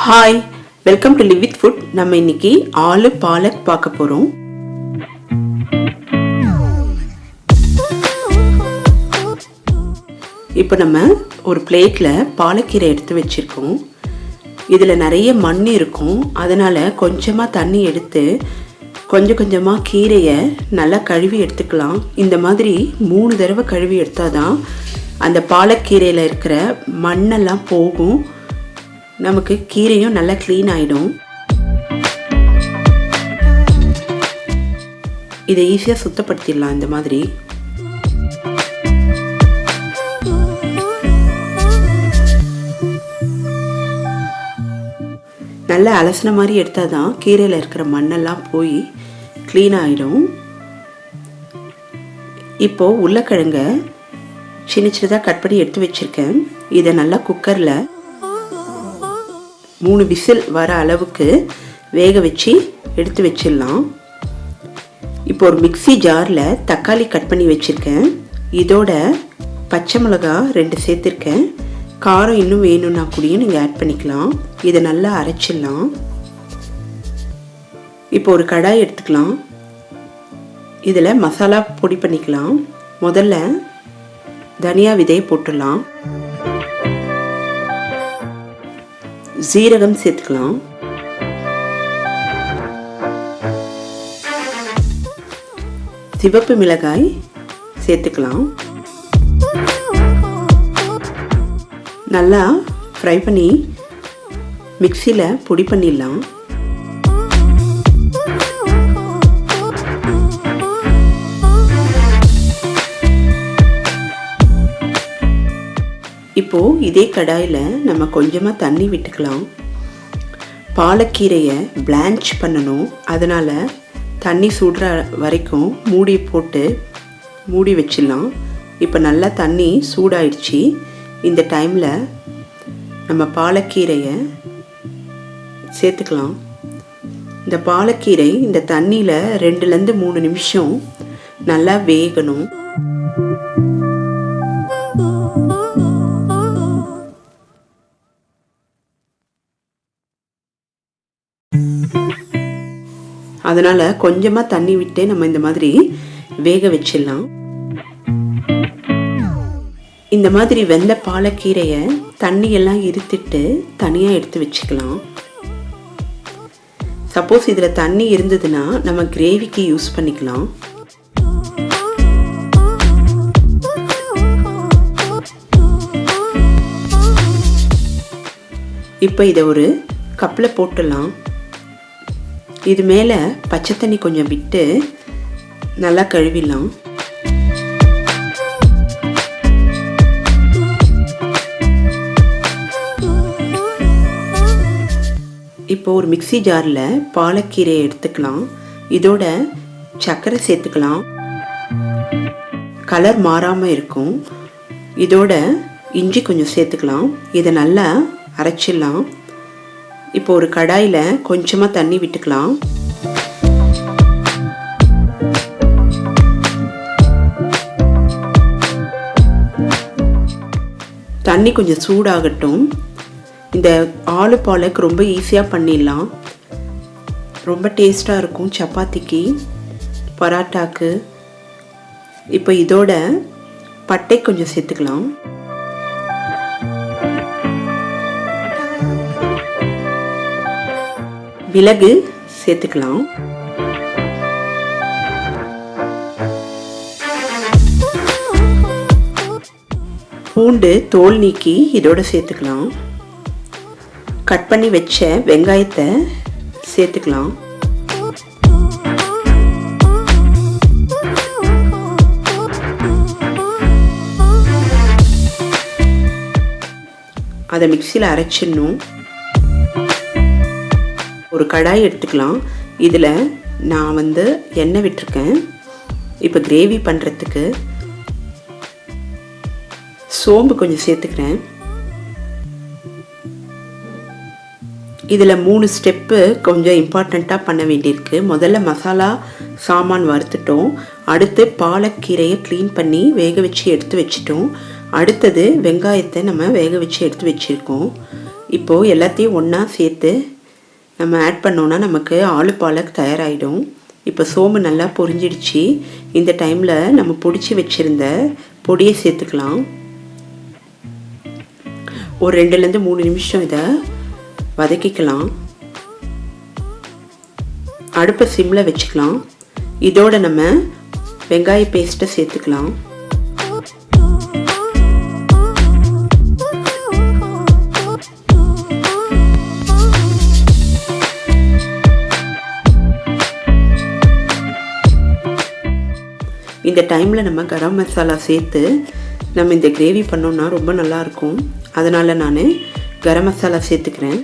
Hi, welcome to live with food. நம்ம இன்னைக்கு ஆலு பாலக் பார்க்க போகிறோம். இப்போ நம்ம ஒரு பிளேட்டில் பாலக்கீரை எடுத்து வச்சுருக்கோம். இதில் நிறைய மண் இருக்கும், அதனால் கொஞ்சமாக தண்ணி எடுத்து கொஞ்சம் கொஞ்சமாக கீரையை நல்லா கழுவி எடுத்துக்கலாம். இந்த மாதிரி 3 தடவை கழுவி எடுத்தால் தான் அந்த பாலக்கீரையில் இருக்கிற மண்ணெல்லாம் போகும், நமக்கு கீரையும் நல்லா க்ளீன் ஆகிடும். இதை ஈஸியாக சுத்தப்படுத்திடலாம். இந்த மாதிரி நல்லா அலசின மாதிரி எடுத்தால் தான் கீரையில் இருக்கிற மண்ணெல்லாம் போய் க்ளீன் ஆகிடும். இப்போது உருளைக்கிழங்க சின்ன சின்னதாக கட் பண்ணி எடுத்து வச்சுருக்கேன். இதை நல்லா குக்கரில் 3 விசில் வர அளவுக்கு வேக வச்சு எடுத்து வச்சிடலாம். இப்போ ஒரு மிக்ஸி ஜாரில் தக்காளி கட் பண்ணி வச்சுருக்கேன். இதோட பச்சை மிளகா 2 சேர்த்துருக்கேன். காரம் இன்னும் வேணும்னா கூடயும் நீங்கள் ஆட் பண்ணிக்கலாம். இதை நல்லா அரைச்சிடலாம். இப்போ ஒரு கடாய் எடுத்துக்கலாம். இதில் மசாலா பொடி பண்ணிக்கலாம். முதல்ல தனியா விதையை போட்டுடலாம். ஜீரகம் சேர்த்துக்கலாம். சிவப்பு மிளகாய் சேர்த்துக்கலாம். நல்லா ஃப்ரை பண்ணி மிக்சியில் பொடி பண்ணிடலாம். இப்போது இதே கடாயில் நம்ம கொஞ்சமாக தண்ணி விட்டுக்கலாம். பாலக்கீரையை பிளான்ச் பண்ணணும், அதனால் தண்ணி சுடுற வரைக்கும் மூடி வச்சிடலாம். இப்போ நல்லா தண்ணி சூடாயிடுச்சு. இந்த டைமில் நம்ம பாலக்கீரையை சேர்த்துக்கலாம். இந்த பாலக்கீரை இந்த தண்ணியில் 2லேருந்து 3 நிமிஷம் நல்லா வேகணும். அதனால் கொஞ்சமாக தண்ணி விட்டு நம்ம இந்த மாதிரி வேக வச்சிடலாம். இந்த மாதிரி வெந்த பாலக்கீரையை தண்ணியெல்லாம் இருத்திட்டு தனியாக எடுத்து வச்சுக்கலாம். சப்போஸ் இதில் தண்ணி இருந்ததுன்னா நம்ம கிரேவிக்கு யூஸ் பண்ணிக்கலாம். இப்போ இதை ஒரு கப்பில் போட்டுடலாம். இது மேலே பச்சை தண்ணி கொஞ்சம் விட்டு நல்லா கழுவிடலாம். இப்போ ஒரு மிக்ஸி ஜாரில் பாலக்கீரையை எடுத்துக்கலாம். இதோட சர்க்கரை சேர்த்துக்கலாம், கலர் மாறாமல் இருக்கும். இதோட இஞ்சி கொஞ்சம் சேர்த்துக்கலாம். இதை நல்லா அரைச்சிடலாம். இப்போ ஒரு கடாயில் கொஞ்சமாக தண்ணி விட்டுக்கலாம். தண்ணி கொஞ்சம் சூடாகட்டும். இந்த ஆலு பாலக் ரொம்ப ஈஸியாக பண்ணிடலாம். ரொம்ப டேஸ்ட்டாக இருக்கும் சப்பாத்திக்கு, பராட்டாக்கு. இப்போ இதோட பட்டை கொஞ்சம் சேர்த்துக்கலாம். மிளகு சேர்த்துக்கலாம். பூண்டு தோல் நீக்கி இதோட சேர்த்துக்கலாம். கட் பண்ணி வச்ச வெங்காயத்தை சேர்த்துக்கலாம். அதை மிக்சியில் அரைச்சிடணும். ஒரு கடாய் எடுத்துக்கலாம். இதில் நான் எண்ணெய் விட்டுருக்கேன். இப்போ கிரேவி பண்ணுறதுக்கு சோம்பு கொஞ்சம் சேர்த்துக்கிறேன். இதில் 3 ஸ்டெப்பு கொஞ்சம் இம்பார்ட்டண்ட்டாக பண்ண வேண்டியிருக்கு. முதல்ல மசாலா சாமான் வறுத்துட்டோம். அடுத்து பாலக்கீரையை க்ளீன் பண்ணி வேக வச்சு எடுத்து வச்சிட்டோம். அடுத்தது வெங்காயத்தை நம்ம வேக வச்சு எடுத்து வச்சுருக்கோம். இப்போது எல்லாத்தையும் ஒன்றா சேர்த்து நம்ம ஆட் பண்ணோன்னா நமக்கு ஆலு பாலக் தயாராகிடும். இப்போ சோம்பு நல்லா பொரிஞ்சிடுச்சு. இந்த டைமில் நம்ம பொடிச்சு வச்சுருந்த பொடியை சேர்த்துக்கலாம். ஒரு 2லேருந்து 3 நிமிஷம் இதை வதக்கிக்கலாம். அடுப்பை சிம்மில் வச்சுக்கலாம். இதோட நம்ம வெங்காய பேஸ்ட்டை சேர்த்துக்கலாம். இந்த டைமில் நம்ம கரம் மசாலா சேர்த்து நம்ம இந்த கிரேவி பண்ணோன்னா ரொம்ப நல்லாயிருக்கும். அதனால் நான் கரம் மசாலா சேர்த்துக்கிறேன்.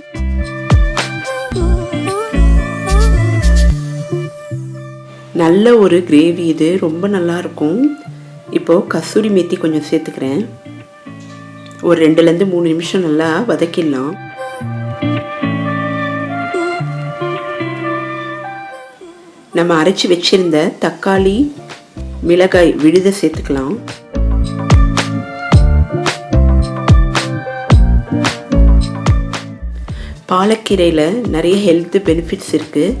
நல்ல ஒரு கிரேவி இது, ரொம்ப நல்லாயிருக்கும். இப்போது கசூரி மேத்தி கொஞ்சம் சேர்த்துக்கிறேன். ஒரு 2லேருந்து 3 நிமிஷம் நல்லா வதக்கிடலாம். நம்ம அரைச்சி வச்சிருந்த தக்காளி மிளகாய் விழுதை சேர்த்துக்கலாம். பாலக்கீரையில் நிறைய ஹெல்த் பெனிஃபிட்ஸ் இருக்குது.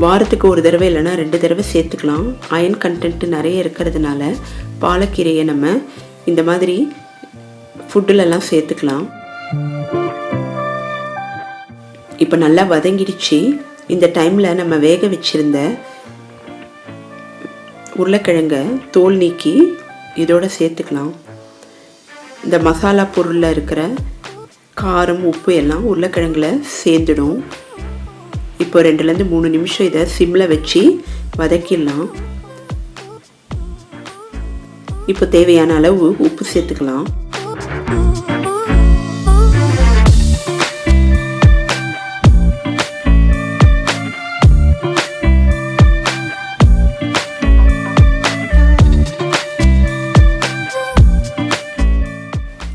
வாரத்துக்கு ஒரு தடவை இல்லைன்னா 2 தடவை சேர்த்துக்கலாம். அயன் கண்டென்ட் நிறைய இருக்கிறதுனால பாலக்கீரையை நம்ம இந்த மாதிரி ஃபுட்டுலெல்லாம் சேர்த்துக்கலாம். இப்போ நல்லா வதங்கிடுச்சு. இந்த டைமில் நம்ம வேக வச்சுருந்த உருளைக்கிழங்க தோல் நீக்கி இதோட சேர்த்துக்கலாம். இந்த மசாலா பொருளில் இருக்கிற காரம் உப்பு எல்லாம் உருளைக்கிழங்குல சேர்ந்துடும். இப்போ 2லேருந்து 3 நிமிஷம் இதை சிம்மில் வச்சு வதக்கிடலாம். இப்போ தேவையான அளவு உப்பு சேர்த்துக்கலாம்.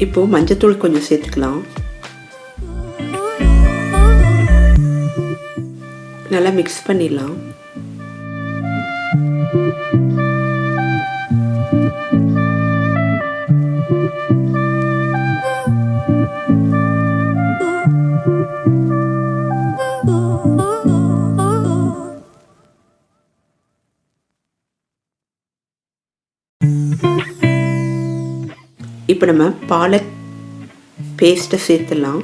இப்போ மஞ்சத்தூள் கொஞ்சம் சேர்த்துக்கலாம். நல்லா மிக்ஸ் பண்ணிடலாம். இப்போ நம்ம பாலக் பேஸ்ட்டை சேர்த்துடலாம்.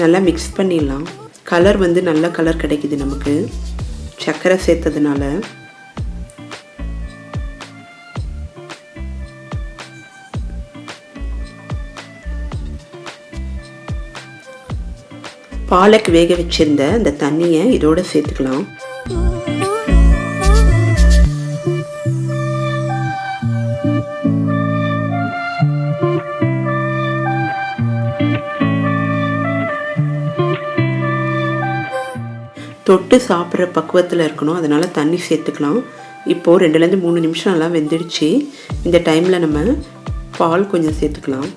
நல்லா மிக்ஸ் பண்ணிடலாம். கலர் வந்து நல்ல கலர் கிடைக்குது நமக்கு சர்க்கரை சேர்த்ததுனால. பாலக் வேக வச்சிருந்த அந்த தண்ணியை இதோட சேர்த்துக்கலாம். தொட்டு சாப்பிட்ற பக்குவத்தில் இருக்கணும், அதனால் தண்ணி சேர்த்துக்கலாம். இப்போது 2லேருந்து 3 நிமிஷம் நல்லா வெந்துடுச்சு. இந்த டைமில் நம்ம பால் கொஞ்சம் சேர்த்துக்கலாம்.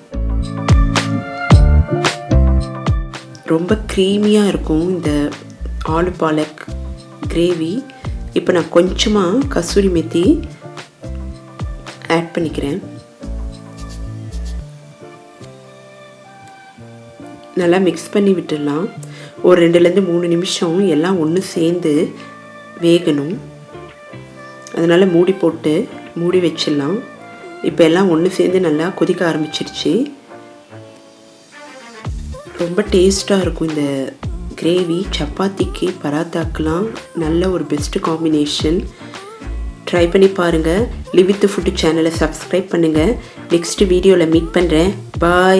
ரொம்ப க்ரீமியாக இருக்கும் இந்த ஆலு பாலக் கிரேவி. இப்போ நான் கொஞ்சமாக கசூரி மேத்தி ஆட் பண்ணிக்கிறேன். நல்லா மிக்ஸ் பண்ணி விட்டுடலாம். ஒரு 2லேருந்து 3 நிமிஷம் எல்லாம் ஒன்று சேர்ந்து வேகணும். அதனால் மூடி போட்டு மூடி வச்சிடலாம். இப்போ எல்லாம் ஒன்று சேர்ந்து நல்லா கொதிக்க ஆரம்பிச்சிருச்சு. ரொம்ப டேஸ்ட்டாக இருக்கும் இந்த கிரேவி. சப்பாத்திக்கு பராத்தாக்கெலாம் நல்ல ஒரு பெஸ்ட்டு காம்பினேஷன். ட்ரை பண்ணி பாருங்கள். லிவ் வித் ஃபுட் சேனலை சப்ஸ்கிரைப் பண்ணுங்கள். நெக்ஸ்ட் வீடியோவில் மீட் பண்ணுறேன். பாய்.